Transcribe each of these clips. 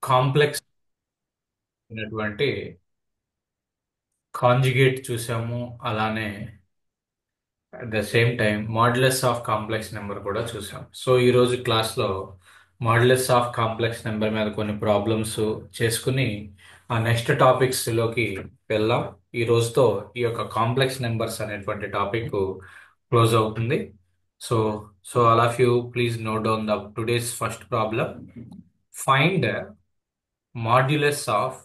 Complex అయినటువంటి conjugate చూసాము. అలానే at the same time modulus of complex number కూడా చూసాం. సో ఈ రోజు క్లాస్లో మాడ్యులస్ ఆఫ్ కాంప్లెక్స్ నెంబర్ మీద కొన్ని ప్రాబ్లమ్స్ చేసుకుని ఆ నెక్స్ట్ టాపిక్స్ లోకి వెళ్దాం. ఈ రోజుతో ఈ యొక్క కాంప్లెక్స్ నెంబర్స్ అనేటువంటి టాపిక్ క్లోజ్ అవుతుంది. So so all of you please note down the today's first problem. Find modulus of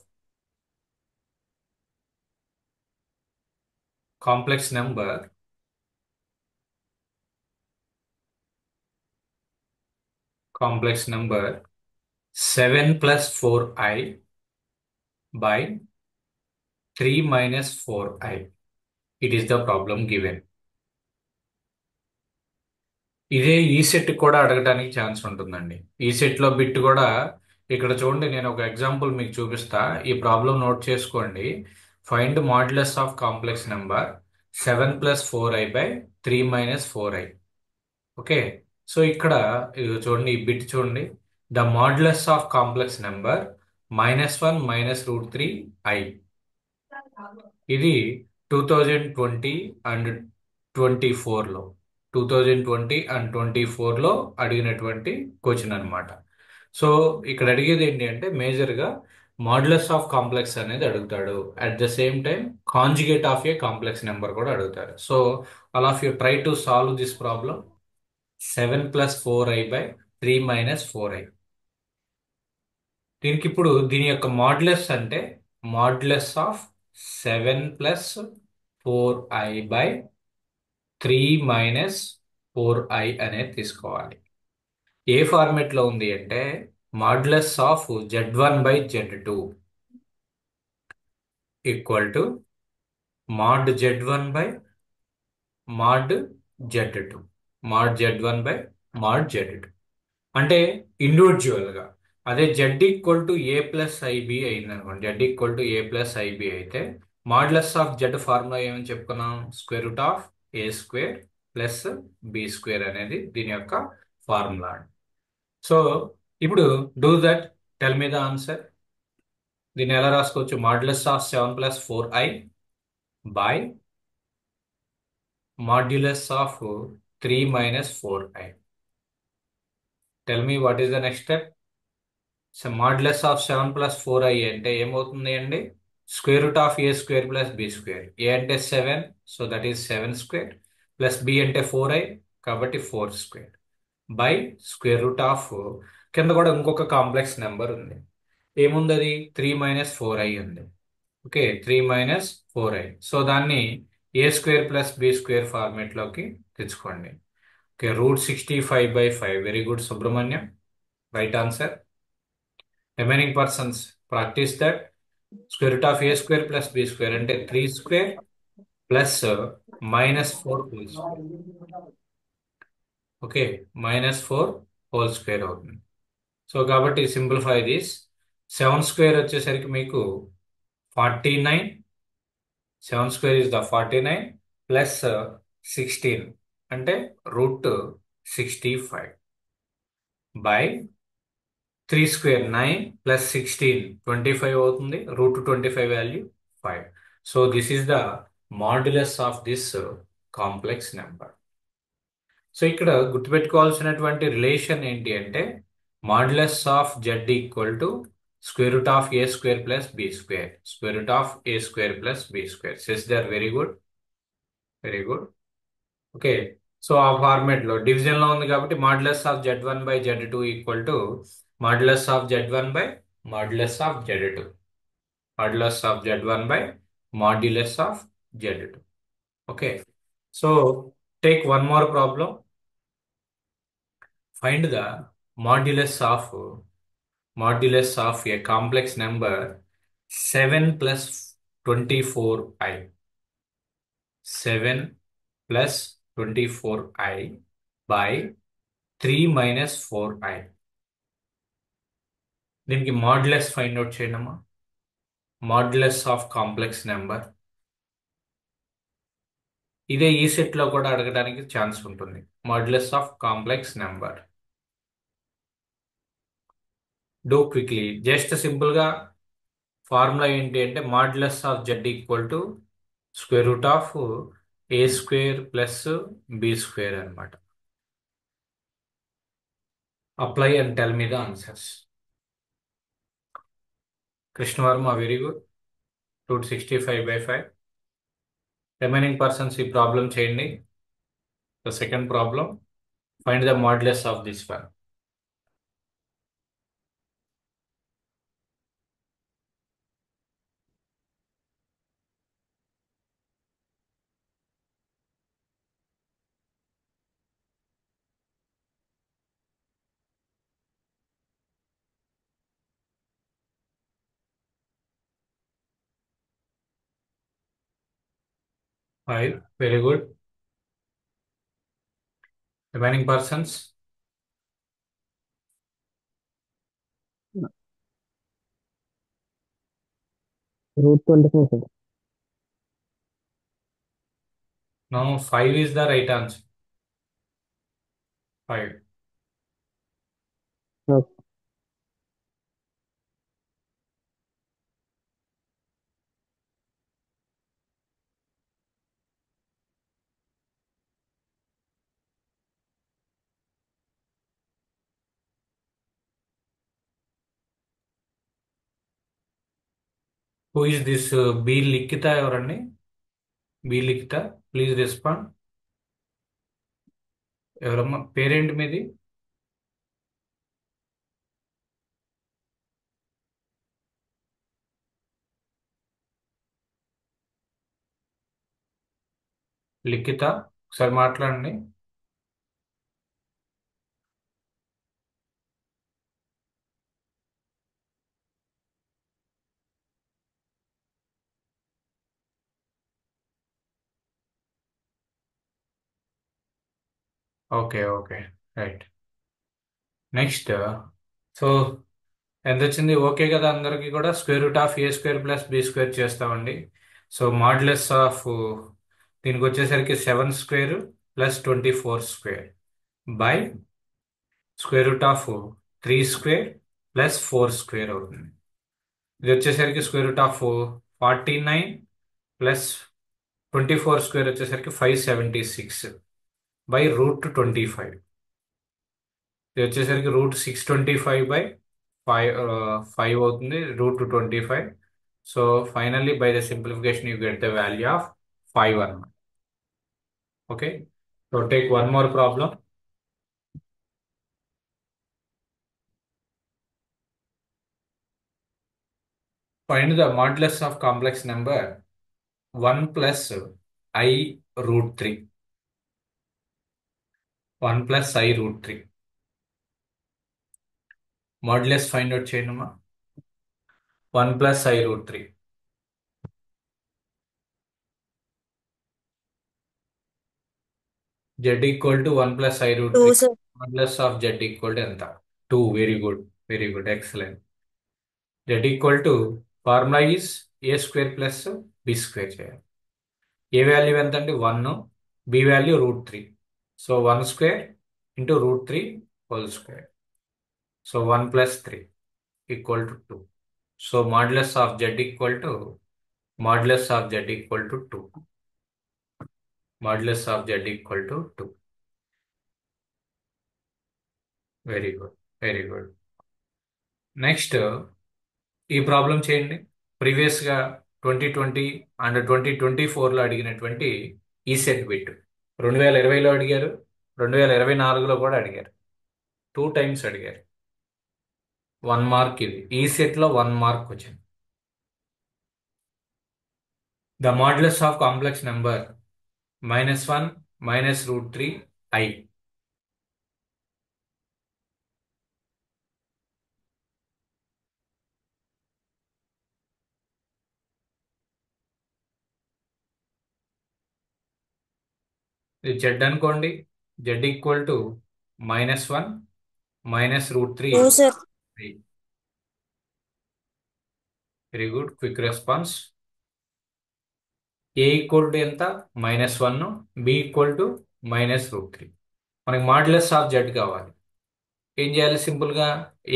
complex number 7 plus 4i by 3 minus 4i. It is the problem given. ఇదే ఈ set కూడా అడగడానికి chance ఉంటుందండి. ఈ set లో bit కూడా ఇక్కడ చూడండి, నేను ఒక ఎగ్జాంపుల్ మీకు చూపిస్తా. ఈ ప్రాబ్లం నోట్ చేసుకోండి. Find modulus of complex number 7 plus 4i by 3 minus 4i. Okay. So ఇక్కడ ఇది చూడండి, ఈ బిట్ చూడండి. The modulus of complex number -1 minus root 3i. ఇది 2020 అండ్ 24లో 2020 అండ్ 24లో అడిగినటువంటి క్వశ్చన్ అన్నమాట. సో ఇక్కడ అడిగేది ఏంటి అంటే మేజర్గా మాడ్యులస్ ఆఫ్ కాంప్లెక్స్ అనేది అడుగుతాడు. At the same time conjugate of a complex number కూడా అడుగుతారు. So all of you try to solve this problem. 7 plus 4i by 3 minus 4i. దీనికి ఇప్పుడు దీని యొక్క మాడ్యులస్ అంటే modulus of 7 plus 4i by 3 minus 4i అనేది తీసుకోవాలి. ఏ format లో ఉంది అంటే modulus of z1/z2 equal to mod z1/మాడ్ z2 మాడ్ z1/మాడ్ z2 అంటే ఇండివిజువల్ గా. అదే z equal to a plus i b అయింది అనుకోండి, z equal to a plus i b అయితే మాడ్యులస్ ఆఫ్ జెడ్ ఫార్ములా ఏమని చెప్పుకున్నాం? Square root of A square plus B square అనేది దీని యొక్క ఫార్ములా. సో ఇప్పుడు do that, tell me the answer. దీన్ని ఎలా రాసుకోవచ్చు? Modulus of 7 plus 4i by modulus of 3 minus 4i. Tell me what is the next step. So modulus of 7 plus 4i అంటే ఏమవుతుంది అండి? Square root of A square plus B square. A అంటే 7, so that is 7 square, plus b అంటే 4i కాబట్టి 4 square, by square root of కింద కూడా ఇంకొక complex number ఉంది. ఏముంది అది? 3 minus 4i ఉంది. Okay, 3 minus 4i. సో దాన్ని a square plus B square format లోకి తెచ్చుకోండి. Okay, √65/5. Very good Subrahmanyam, right answer. Remaining persons practice that. Square root of A square plus B square అంటే 3 square plus -4 whole square. Okay, -4 whole square అవుతుంది. So కాబట్టి simplify this. 7 square వచ్చేసరికి మీకు 49. 7 square is the 49 plus 16 అంటే √65 by 3 square 9 plus 16 25 అవుతుంది. √25 value 5. So this is the modulus of this complex number. So ఇక్కడ గుర్తుపెట్టుకోవాల్సినటువంటి relation ఏంటి అంటే modulus of Z equal to square root of A square plus B square. Square root of A square plus B square. సెస్ దర్. Very good, very good. Okay, so ఆ format లో division లో ఉంది కాబట్టి modulus of z1/z2 equal to modulus of z1 modulus of z2. Modulus of z1 modulus of z2. Okay, so take one more problem. Find the modulus of a complex number 7 plus 24i. 7 plus 24i by 3 minus 4i. దీనికి modulus find out చేయడమా? Modulus of complex number. ఇదే ఈ set లో కూడా అడగడానికి chance ఉంటుంది. Modulus of complex number. Do quickly. Just సింపుల్గా formula ఏంటి అంటే modulus of Z equal to square root of A square plus B square అనమాట. Apply and tell me the answers. Krishnavarma very good. 265/5. Remaining persons ఈ problem చేయండి. The second problem, find the modulus of this one. 5 very good. Remaining persons. √24 sir. Now 5 is the right answer. 5. Okay. Who is this B Likhita ఎవరండి? B Likhita, please respond. ఎవరమ్మా పేరేంటి మీది? లిఖిత, ఒకసారి మాట్లాడండి. Okay okay, right. Next, so ఎంత వచ్చింది? Okay కదా అందరికీ కూడా? Square root of A square plus B square చేస్తామండి. సో మాడ్యులస్ ఆఫ్ దీనికి వచ్చేసరికి 7 square plus 24 square by square root of 3 square plus 4 square అవుతుంది. ఇది వచ్చేసరికి square root of 49 plus 24 square వచ్చేసరికి 576 బై √25. ఇది వచ్చేసరికి √625/5 అవుతుంది, √25. So finally by the simplification you get the value of 5 అన్నమాట. Okay, so take one more problem. Find the modulus of complex number 1 plus i√3. 1 plus i√3 modulus find out చేయనమ్మా. 1 plus i√3. z equal to 1 plus two i√3. Sir. Modulus of z equal to ఎంత? 2. Very good, very good, excellent. z equal to formula is a square plus B square చేయాలి. A value ఎంత అండి? 1. B value √3. So 1 square into √3 whole square. So 1 plus 3 equal to 2. So modulus of z equal to 2. Modulus of z equal to 2. Very good, very good. Next ఈ problem చేయండి. ప్రీవియస్గా 2020 and 2024లో అడిగినటువంటి ఈ set bit 2020లో అడిగారు, 2024లో కూడా అడిగారు. 2 times అడిగారు. 1 mark ఇది. ఈ సెట్లో 1 మార్క్ వచ్చింది. The modulus of complex number -1 -√3i. ఇది జెడ్ అనుకోండి. Z equal to -1 -√3. Two sir. Very good, quick response. A equal to ఎంత? -1. B equal to -√3. మనకి మాడ్యులస్ ఆఫ్ జెడ్ కావాలి. ఏం చేయాలి? సింపుల్గా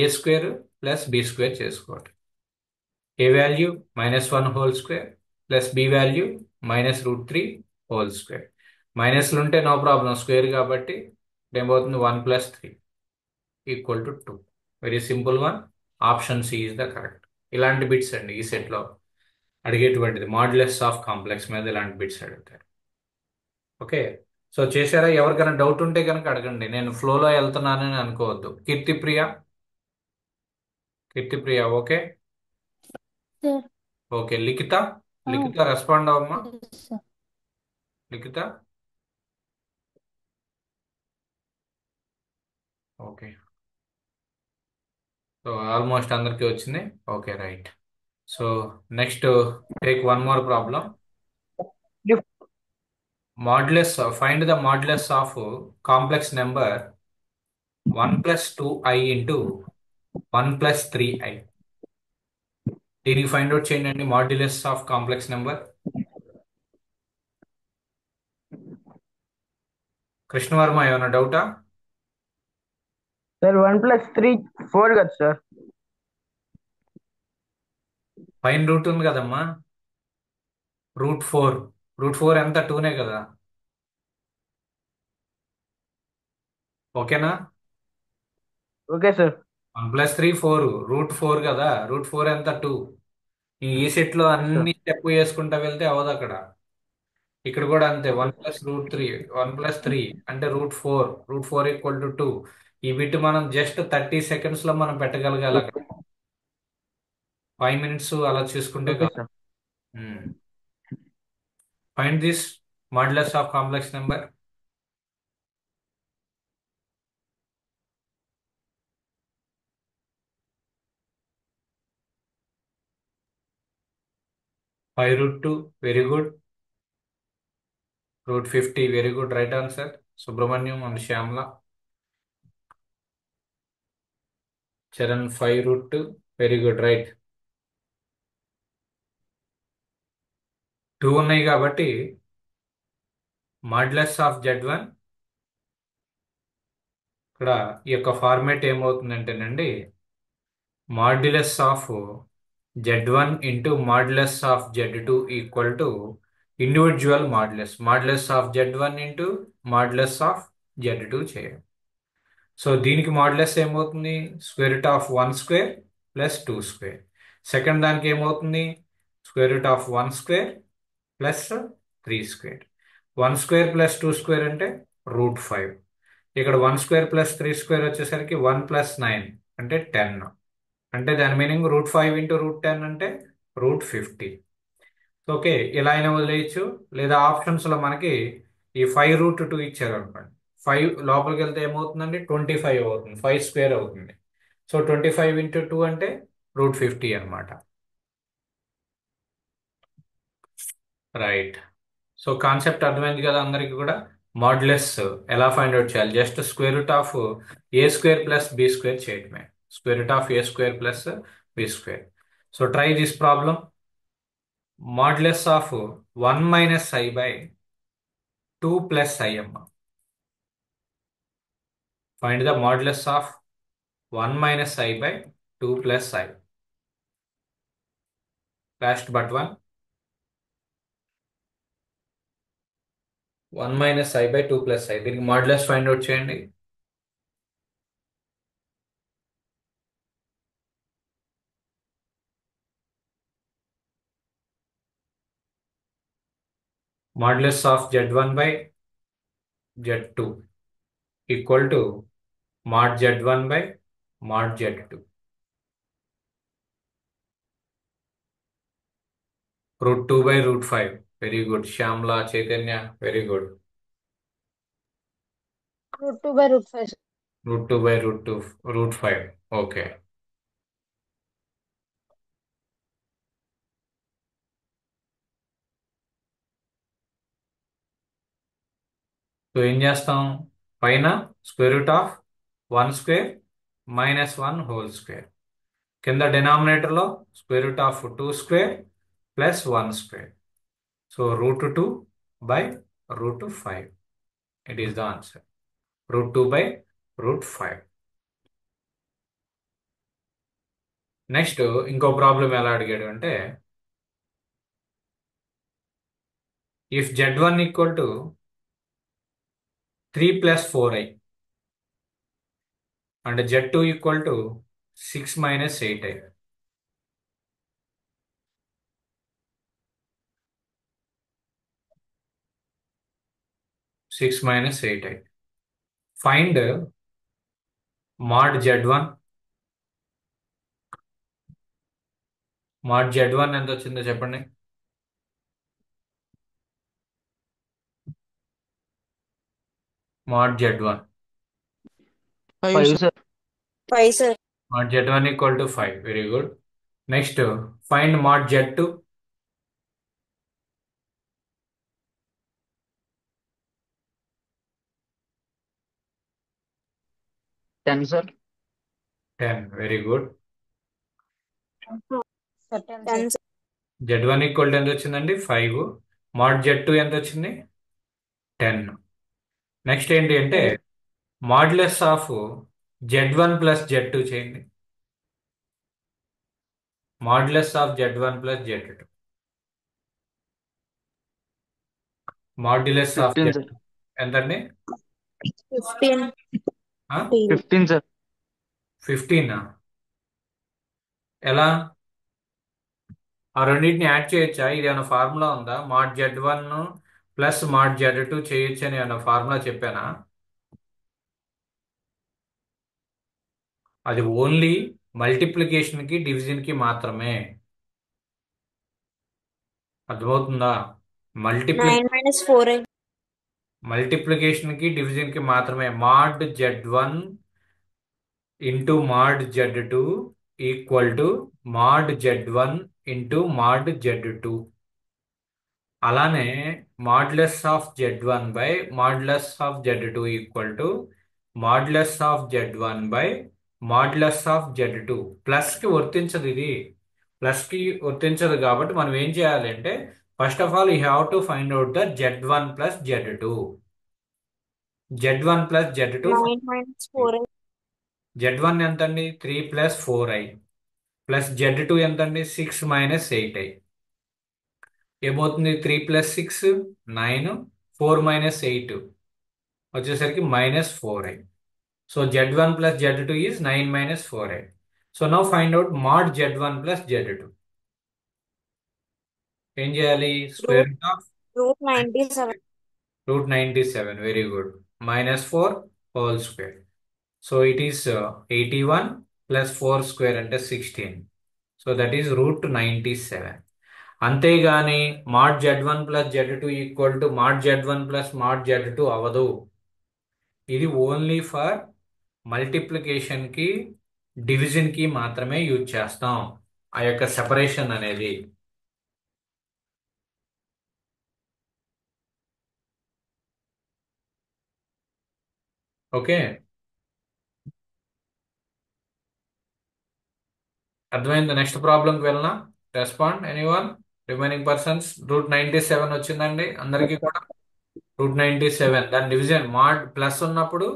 a square plus B square చేసుకోవాలి. A value -1 whole square plus b value -√3 whole square. మైనస్లు ఉంటే no problem, square కాబట్టి ఏమవుతుంది 1 + 3 = 2. Very simple one. Option C is the correct. ఇలాంటి బిట్స్ అండి ఈ సెట్లో అడిగేటువంటిది, మాడ్యులస్ ఆఫ్ కాంప్లెక్స్ మీద ఇలాంటి బిట్స్ అడుగుతారు. ఓకే, సో చేశారా? ఎవరికైనా డౌట్ ఉంటే కనుక అడగండి, నేను ఫ్లోలో వెళ్తున్నానని అనుకోవద్దు. Keerthipriya, Keerthipriya okay. Sir okay, Likhitha, Likhitha respond అవ్వమ్మా. Sir Likhitha okay, so almost అందరికీ వచ్చింది. Okay right. So next take one more problem. Modulus, find the modulus of complex number 1 + 2i into 1 + 3i. దీనికి ఫైండ్ అవుట్ చేయండి modulus of complex number. Krishnavarma ఏమైనా డౌటా? Sir 1 + 3 4 కదా sir? పైన route ఉంది కదమ్మా, √4. √4 ఎంత? 2నే కదా. ఓకేనా? Okay sir. 1 + 3 4, √4 కదా. √4 ఎంత? 2. ఈ సెట్ లో సార్ అన్ని స్టెప్ వేసుకుంటా వెళ్తే అవదు అక్కడ. ఇక్కడ కూడా అంతే, 1 + √3, 1 + 3 అంటే √4. √4 = 2. ఈ బిట్ మనం జస్ట్ 30 సెకండ్స్ లో మనం పెట్టగలగాలి అక్కడ. 5 minutes అలా చూసుకుంటే ఓకే కాదు. Sir. Find this modulus of complex number. √2 very good. √50 very good, right answer. Subrahmanyam and Shyamala. Charan 5 √2 very good, right. 2 ఉన్నాయి కాబట్టి మాడ్యులస్ ఆఫ్ Z1 ఇక్కడ ఈ యొక్క ఫార్మేట్ ఏమవుతుందంటేనండి, modulus of Z1 into modulus of Z2 equal to individual modulus. Modulus of Z1 into modulus of Z2 చేయాలి. So దీనికి modulus ఏమవుతుంది? √1² plus 2². Second దానికి ఏమవుతుంది? √1² ప్లస్ 3². 1² ప్లస్ 2² అంటే √5. ఇక్కడ 1² ప్లస్ 3² వచ్చేసరికి 1 + 9 అంటే 10. అంటే దాని మీనింగ్ √5 ఇంటూ √10 అంటే √50. ఓకే, ఇలా అయినా వదిలేయచ్చు. లేదా ఆప్షన్స్ లో మనకి ఈ 5√2 ఇచ్చారు అనుకోండి, 5 లోపలికి వెళ్తే ఏమవుతుందండి? 25 అవుతుంది, 5² అవుతుంది. సో 25 ఇంటూ 2 అంటే √50 అనమాట. రైట్. సో కాన్సెప్ట్ అర్థమైంది కదా అందరికి కూడా. మాడ్యులస్ ఎలా ఫైండ్ అవుట్ చేయాలి? జస్ట్ √A² ప్లస్ B² చేయటమే. √A² plus B². So try this problem. Modulus of 1 - i/2 + i అమ్మ. Find the modulus of 1 - i/2 + i. Last but one. 1 - i/2 + i, దీనికి modulus find out చేయండి. Modulus of Z1/Z2 equal to mod Z1/mod Z2. √2/√5 very good. Shyamala, Chaitanya very good. √2/√5. √2/√5 okay. So ఏం చేస్తాం? పైన √1² -1 కింద డినామినేటర్లో √2² plus 1². So √2/√5 it is the answer. √2/√5. Next ఇంకో problem ఎలా అడిగాడు అంటే if z1 equal to 3 plus 4i and z2 equal to 6 minus 8i. Six minus 8i. Find mod z1. mod z1 ఎంత వచ్చిందో చెప్పండి. mod z1. 5 sir. 5 sir. mod z1 equal to 5. Very good. Next find mod z2. 10 sir. 10. Very good. Sir, 10 sir. z1 equal to ఎంత వచ్చిందండి? 5. mod z2 ఎంత వచ్చింది? 10. Next ఏంటి అంటే modulus of z1 plus z2 చేయండి. Modulus of z1 plus z2. Modulus of 15 sir. z2 ఎంతండి? 15. 15 sir. 15. ఎలా? ఆ రెండింటిని యాడ్ చేయొచ్చా? ఇది ఏమైనా ఫార్ములా ఉందా? Mod z1 plus mod z2 చేయొచ్చు అని ఏమైనా ఫార్ములా చెప్పానా? అది ఓన్లీ మల్టిప్లికేషన్కి డివిజన్కి మాత్రమే. అర్థమవుతుందా? 9 minus 4i. మల్టిప్లికేషన్కి డివిజన్కి మాత్రమే. Mod z1 into mod z2 equal to mod z1 into mod z2. అలానే modulus of z1 by modulus of z2 equal to modulus of z1 by modulus of z2. ప్లస్కి వర్తించదు ఇది. ప్లస్కి వర్తించదు కాబట్టి మనం ఏం చేయాలి అంటే first of all you have to find out the z1 plus z2. z1 plus z2. 9 minus 4i. z1 ఎంతండి? 3 ప్లస్ 4i ప్లస్ z2 ఎంతండి? 6 మైనస్ 8i. ఏమవుతుంది? 3 ప్లస్ 6 9, 4 మైనస్ 8 వచ్చేసరికి minus 4i. So z1 plus z2 is 9 minus 4i. So now find out mod z1 plus z2. ఏం చేయాలి? Square root of Root 97. Root 97. Very good. Minus 4 whole square. So it is 81 plus 4 square అంటే 16. So that is root 97. అంతేగాని mod z1 plus z2 equal to mod z1 plus mod z2 అవ్వదు. ఇది only for మల్టిప్లికేషన్కి డివిజన్కి మాత్రమే use చేస్తాం ఆ యొక్క separation అనేది. ఓకే, అర్థమైంది. నెక్స్ట్ ప్రాబ్లంకి వెళ్ళనా? Respond anyone remaining persons. Root 97 వచ్చిందండి అందరికీ కూడా. రూట్ 97 దాని డివిజన్ మాడ్ ప్లస్ ఉన్నప్పుడు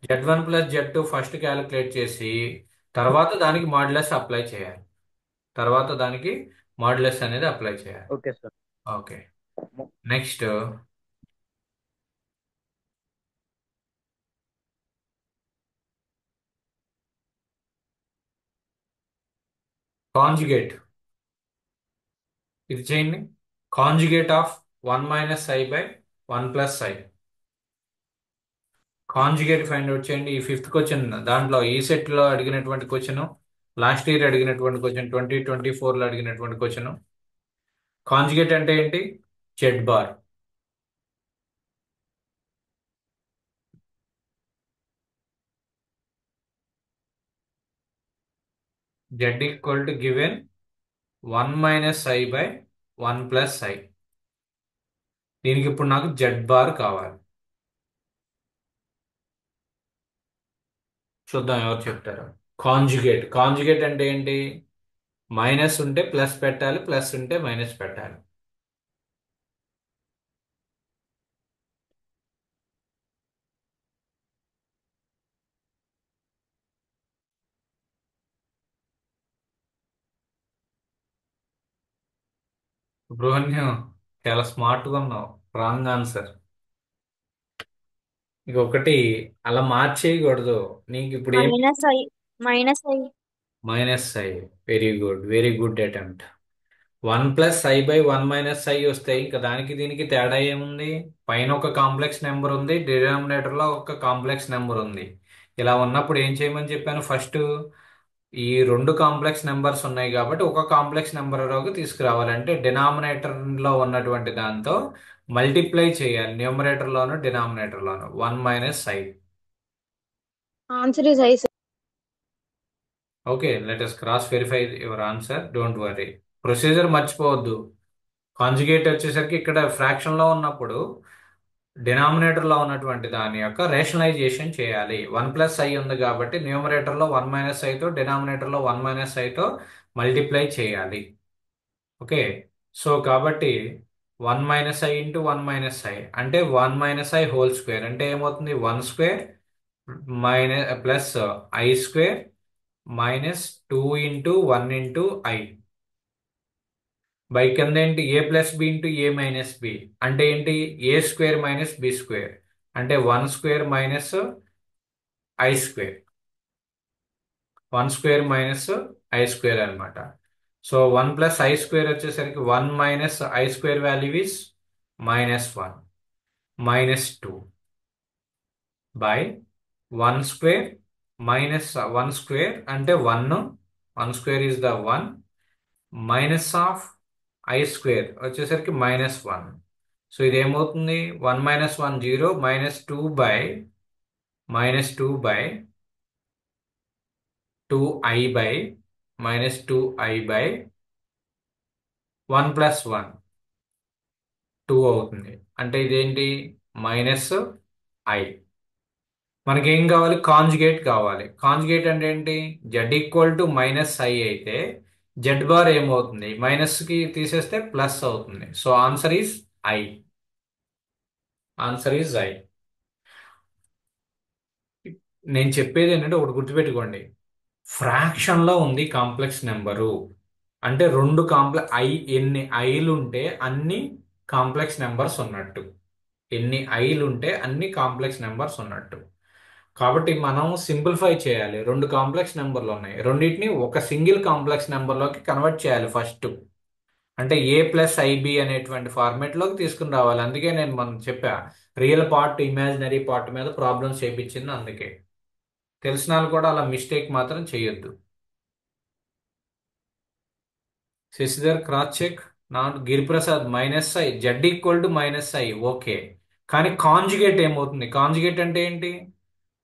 z1 plus z2 first calculate చేసి తర్వాత దానికి మాడ్యులస్ అప్లై చేయాలి. తర్వాత దానికి మాడ్యులస్ అనేది అప్లై చేయాలి. Okay sir. Okay, next conjugate. ఇది చేయండి. Conjugate of 1 minus I by 1 plus I. Conjugate find out చేయండి. ఈ ఫిఫ్త్ క్వశ్చన్ దాంట్లో ఈ సెట్లో అడిగినటువంటి క్వశ్చన్, లాస్ట్ ఇయర్ అడిగినటువంటి క్వశ్చన్, 2024లో అడిగినటువంటి క్వశ్చన్. కాంజుగేట్ అంటే ఏంటి? Z bar. Z equal to given 1 minus I by 1 plus I. దీనికి ఇప్పుడు నాకు జెడ్ బార్ కావాలి. చూద్దాం ఎవరు చెప్తారు. కాంజుగేట్. కాంజుగేట్ అంటే ఏంటి? మైనస్ ఉంటే ప్లస్ పెట్టాలి, ప్లస్ ఉంటే మైనస్ పెట్టాలి. సుబ్రహ్మణ్యం, చాలా స్మార్ట్గా ఉన్నావు. Wrong answer. ఇంకొకటి అలా మార్చేయకూడదు. నీకు ఇప్పుడు ఏం minus I. Minus I. Minus I. Very good, very good attempt. 1 + i/1 - i వస్తాయి. ఇంకా దానికి దీనికి తేడా ఏముంది? పైన ఒక కాంప్లెక్స్ నెంబర్ ఉంది, డినామినేటర్ లో ఒక కాంప్లెక్స్ నెంబర్ ఉంది. ఇలా ఉన్నప్పుడు ఏం చేయమని చెప్పాను? ఫస్ట్ ఈ రెండు కాంప్లెక్స్ నెంబర్స్ ఉన్నాయి కాబట్టి ఒక కాంప్లెక్స్ నెంబర్లోకి తీసుకురావాలంటే డినామినేటర్ లో ఉన్నటువంటి దాంతో మల్టిప్లై చేయాలి, numerator loan denominator loan. 1 - i. Answer is I, sir. Okay, let us cross verify your answer. Don't worry. Procedure మర్చిపోవద్దు. కాంజుగేట్ వచ్చేసరికి ఇక్కడ ఫ్రాక్షన్ లో ఉన్నప్పుడు డినామినేటర్ లో ఉన్నటువంటి దాని యొక్క రేషనలైజేషన్ చేయాలి. 1 + i ఉంది కాబట్టి న్యూమరేటర్ లో 1 - iతో, డినామినేటర్ లో 1 - iతో మల్టిప్లై చేయాలి. ఓకే, సో కాబట్టి 1 - i × 1 - i అంటే 1 - i² అంటే ఏమవుతుంది? 1² ప్లస్ i² -2 × 1 × i బై కింద ఏంటి? a+b × a - b అంటే ఏంటి? a² - b² అంటే 1² - i². 1² - i² అనమాట. సో 1 + i² వచ్చేసరికి 1 - i² వాల్యూ ఇస్ -1 -2 బై 1² -1² అంటే 1. 1² is the 1 minus of i² వచ్చేసరికి -1. సో ఇది ఏమవుతుంది? 1 - 1 0 -2 + 1 2 అవుతుంది. అంటే ఇదేంటి? -i. మనకేం కావాలి? కాంజుగేట్ కావాలి. కాంజుగేట్ అంటే ఏంటి? z = -i అయితే z బార్ ఏమవుతుంది? మైనస్ కి తీసేస్తే ప్లస్ అవుతుంది. So answer is i. Answer is i. నేను చెప్పేది ఏంటంటే ఒకటి గుర్తుపెట్టుకోండి. ఫ్రాక్షన్ లో ఉంది కాంప్లెక్స్ నెంబరు అంటే రెండు ఎన్ని ఐలు ఉంటే అన్ని కాంప్లెక్స్ నెంబర్స్ ఉన్నట్టు. ఎన్ని ఐలు ఉంటే అన్ని కాంప్లెక్స్ నెంబర్స్ ఉన్నట్టు. కాబట్టి మనం సింప్లిఫై చేయాలి. రెండు కాంప్లెక్స్ నెంబర్లు ఉన్నాయి, రెండింటిని ఒక సింగిల్ కాంప్లెక్స్ నెంబర్లోకి కన్వర్ట్ చేయాలి ఫస్ట్. అంటే a+ib అనేటువంటి ఫార్మేట్ లోకి తీసుకుని రావాలి. అందుకే నేను మనం చెప్పా, రియల్ పార్ట్ ఇమాజినరీ పార్ట్ మీద ప్రాబ్లమ్స్ చేయించింది అందుకే. తెలిసిన వాళ్ళు కూడా అలా మిస్టేక్ మాత్రం చేయొద్దు. Sasidhar cross check. నా Giriprasad -i z = -i. Okay, కానీ కాంజుగేట్ ఏమవుతుంది? కాంజుగేట్ అంటే ఏంటి?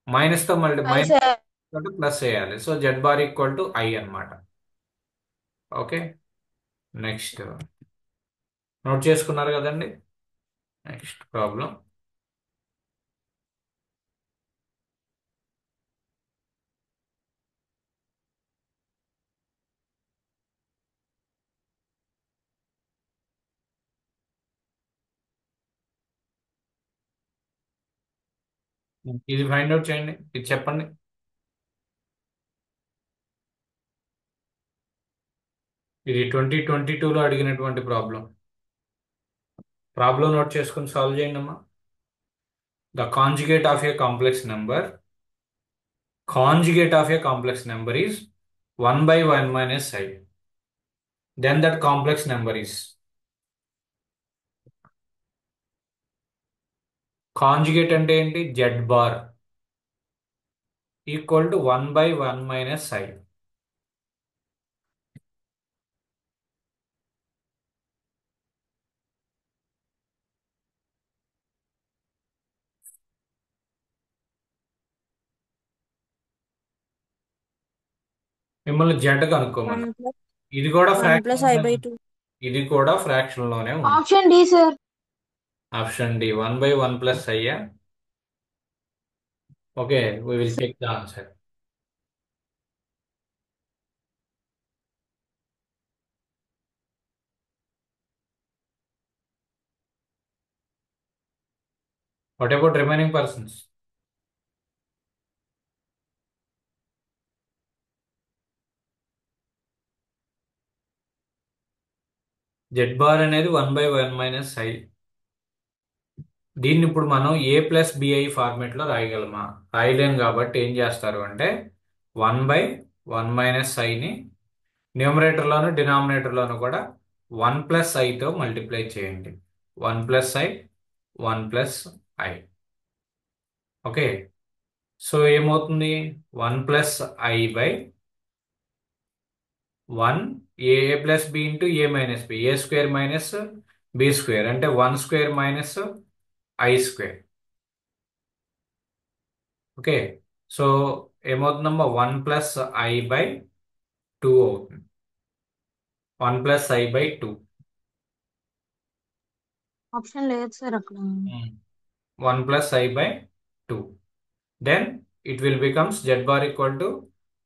మైనస్ తో మళ్ళీ ఐ, సార్. ప్లస్ చేయాలి. సో z బార్ = i అన్నమాట. ఓకే, నెక్స్ట్ నోట్ చేసుకున్నారు కదండి. Next problem. ఇది ఫైండ్ అవుట్ చేయండి, ఇది చెప్పండి. ఇది 2022లో అడిగినటువంటి ప్రాబ్లం. ప్రాబ్లం నోట్ చేసుకుని సాల్వ్ చేయండి అమ్మా. The conjugate of a complex number. Conjugate of a complex number is 1/1 - i. Then that complex number is conjugate అంటే ఏంటి? z bar = 1/1 - i. మిమ్మల్ని జంట కనుక్కోమన్నా. 1 + ఇది కూడా 1 + ఫ్రాక్షన్, i/2. ఇది కూడా ఫ్రాక్షన్ లోనే ఉంది. Option D, sir. Option D 1/1 + i. Okay, we will check the answer. What about remaining persons? Z bar అనేది 1/1 మైనస్ ఐ. దీన్ని ఇప్పుడు మనం ఏ ప్లస్ బిఐ ఫార్మేట్లో రాయగలమా? రాయలేం కాబట్టి ఏం చేస్తారు అంటే 1/1 మైనస్ ఐని న్యూమరేటర్లోను డినామినేటర్లోను కూడా 1 + ఐతో మల్టిప్లై చేయండి. 1 + ఐ 1 + ఐ. ఓకే, సో ఏమవుతుంది? 1 + i/1 a plus b into a minus b, a square minus b square అంటే 1² minus i square. Okay, so ఏమవుతుందమ్మా? 1 + i/2 అవుతుంది. 1 + i/2. ఆప్షన్ లేదు సార్ అక్కడ. 1 + i/2. Then it will becomes z bar equal to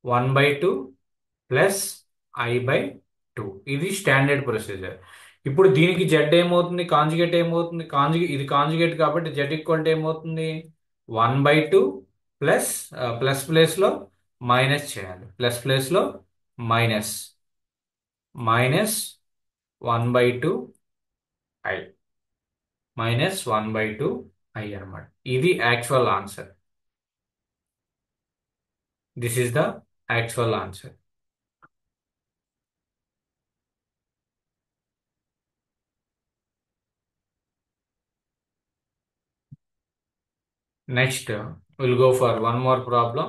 1/2 plus i/2. ఇది standard procedure. ఇప్పుడు దీనికి z ఏమవుతుంది? Conjugate ఏమవుతుంది? ఇది కాంజుగేట్ కాబట్టి z ఈక్వల్ టు ఏమవుతుంది? 1/2 ప్లస్ ప్లస్ ప్లేస్లో మైనస్ చేయాలి. ప్లస్ ప్లేస్లో మైనస్ 1/2 i -1/2 i అన్నమాట. ఇది actual answer. This is the actual answer. Next, we'll go for one more problem.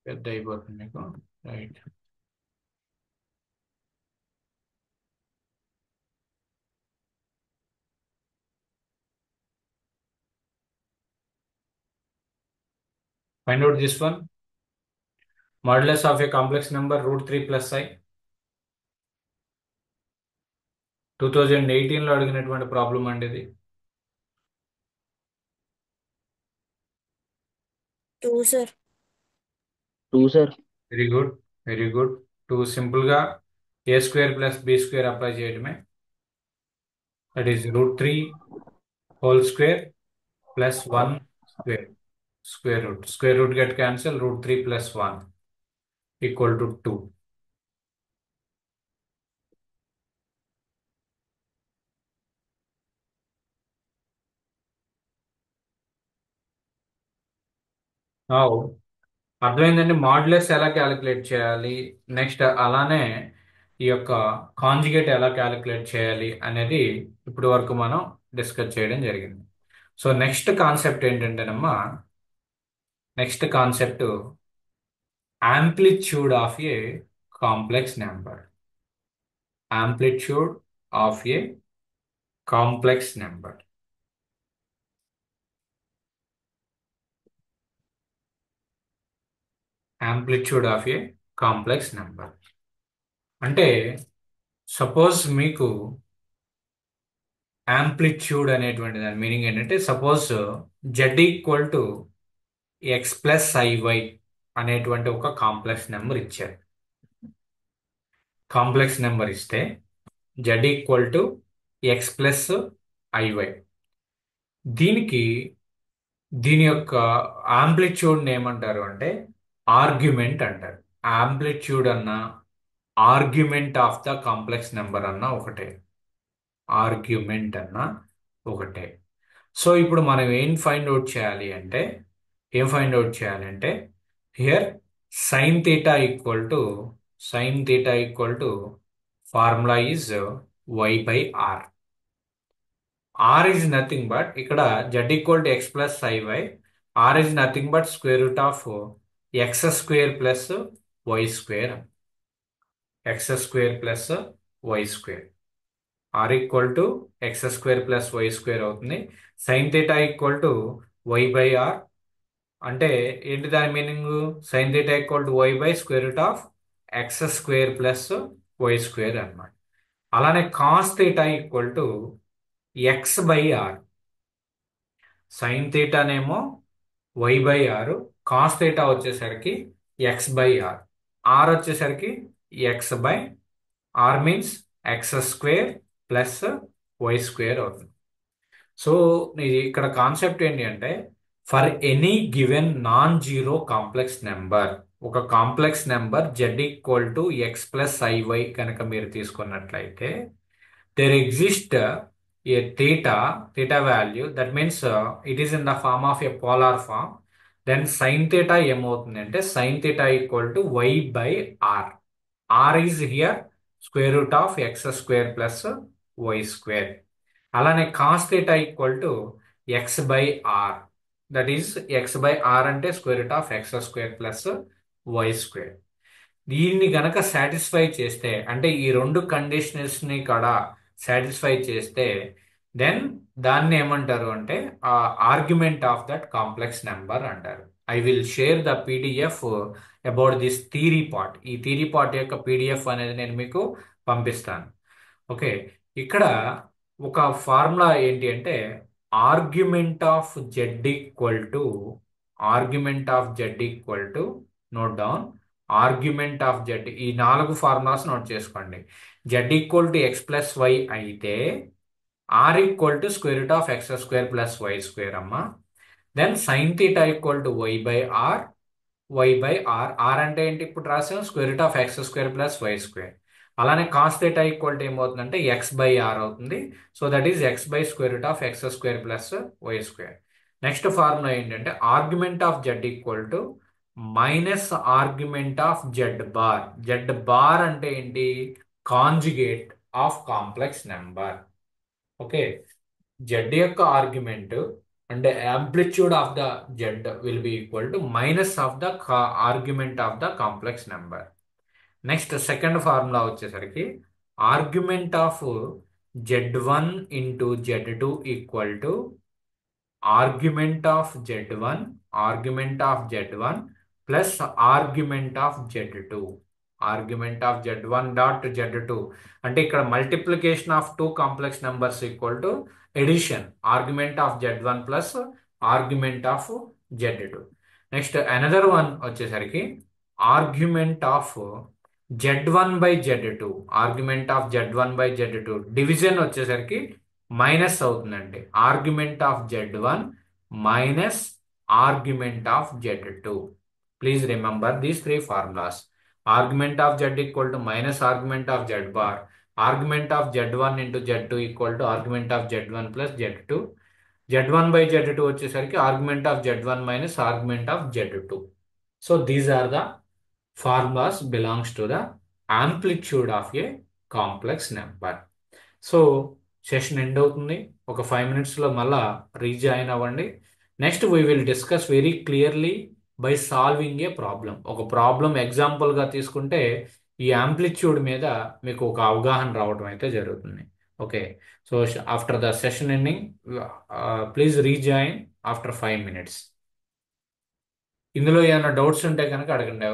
పెద్ద అయిపోతుంది మీకు. Right, find out this one. Modulus of a complex number √3 + i. 2018లో అడిగినటువంటి problem అండి ఇది. 2 sir. 2 sir. Very good, very good. 2 సింపుల్గా a² + b² apply చేయడమే. That is √3 whole square plus 1 square. Square root get cancel. √3 + 1 equal to 2. అర్థమైందండి modulus ఎలా calculate చేయాలి, next అలానే ఈ యొక్క కాంజుగేట్ ఎలా క్యాలిక్యులేట్ చేయాలి అనేది ఇప్పటి వరకు మనం డిస్కస్ చేయడం జరిగింది. సో నెక్స్ట్ కాన్సెప్ట్ ఏంటంటేనమ్మా, next concept amplitude of a complex number. Amplitude of a complex number. Amplitude of a complex number అంటే సపోజ్ మీకు యాంప్లిట్యూడ్ అనేటువంటి దాని మీనింగ్ ఏంటంటే, suppose z equal to x + iy అనేటువంటి ఒక కాంప్లెక్స్ నెంబర్ ఇచ్చారు. Complex number ఇస్తే z equal to x + iy, దీని యొక్క యాంప్లిట్యూడ్ని ఏమంటారు అంటే ఆర్గ్యుమెంట్ అంటారు. యాంప్లిట్యూడ్ అన్న argument of the complex number అన్న ఒకటే. ఆర్గ్యుమెంట్ అన్న ఒకటే. సో ఇప్పుడు మనం ఏం ఫైండ్ అవుట్ చేయాలి అంటే, here sign theta equal to formula is y/r. r is nothing but ఇక్కడ z equal to x + iy, r is nothing but square root of x² + y². x² + y². r equal to x² + y² అవుతుంది. Sign theta equal to y/r అంటే ఏంటి దాని meaning? Sine theta equal to y/√x² + y² అన్నమాట. అలానే cos theta equal to x/r. Sine థీటానేమో y/r, cos theta వచ్చేసరికి x/r, r వచ్చేసరికి x/r means x² + y² అవుతుంది. సో ఇక్కడ కాన్సెప్ట్ ఏంటి అంటే for any given non zero complex number, ఒక complex number z equal to x plus i y కనుక మీరు తీసుకున్నట్లయితే, there exist a theta value, that means it is in the form of a polar form, then sin theta ఏమవుతుంది అంటే sin theta equal to y by r. R is here square root of x square plus y square. అలానే cos theta equal to x by r, that is x by r అంటే square root of x square plus y square. దీన్ని గనక satisfy చేస్తే, అంటే ఈ రెండు conditions ని కూడా సాటిస్ఫై చేస్తే, దెన్ దాన్ని ఏమంటారు అంటే argument of that complex number అంటారు. I will share the PDF about this theory part. ఈ థీరీ పార్ట్ యొక్క పీడిఎఫ్ అనేది నేను మీకు పంపిస్తాను. ఓకే, ఇక్కడ ఒక ఫార్ములా ఏంటి అంటే argument of Z equal to note down argument of z. ఈ 4 ఫార్ములాస్ నోట్ చేసుకోండి. Z equal to x plus y అయితే r equal to square root of x square plus y square అమ్మా. Then sine theta equal to y by r. R అంటే ఏంటి, ఇప్పుడు రాసాం square root of x square plus y square. అలానే cos theta equal to ఏమవుతుందంటే x by r అవుతుంది. So that is x by square root of x square plus y square. Next formula ఏంటంటే argument of Z equal to minus argument of z bar. Z bar అంటే ఏంటి, conjugate of complex number. Okay, z యొక్క argument అంటే amplitude of the z will be equal to minus of the argument of the complex number. Next second formula వచ్చేసరికి argument of z one into z two equal to argument of z one plus argument of z two. Argument of z one dot z two అంటే ఇక్కడ multiplication of two complex numbers equal to addition argument of z one plus argument of z two. Next another one వచ్చేసరికి argument of z one by z two. Argument of z one by z two division వచ్చేసరికి minus అవుతుందండి. Argument of z one minus argument of z two. Please remember these 3 formulas. Argument of Z equal to minus argument of z bar. Argument of z one into z two equal to argument of z one plus z two. Z one by z two వచ్చేసరికి argument of z one minus argument of z two. So these are the formulas belongs to the amplitude of a complex number. So session end అవుతుంది. ఒక 5 minutesలో మళ్ళా rejoin అవ్వండి. Next we will discuss very clearly by solving A problem. ఒక problem ఎగ్జాంపుల్గా తీసుకుంటే ఈ amplitude మీద మీకు ఒక అవగాహన రావడం అయితే జరుగుతుంది. Okay, so after the session ending please rejoin after 5 minutes. ఇందులో ఏమైనా డౌట్స్ ఉంటే కనుక అడగండి.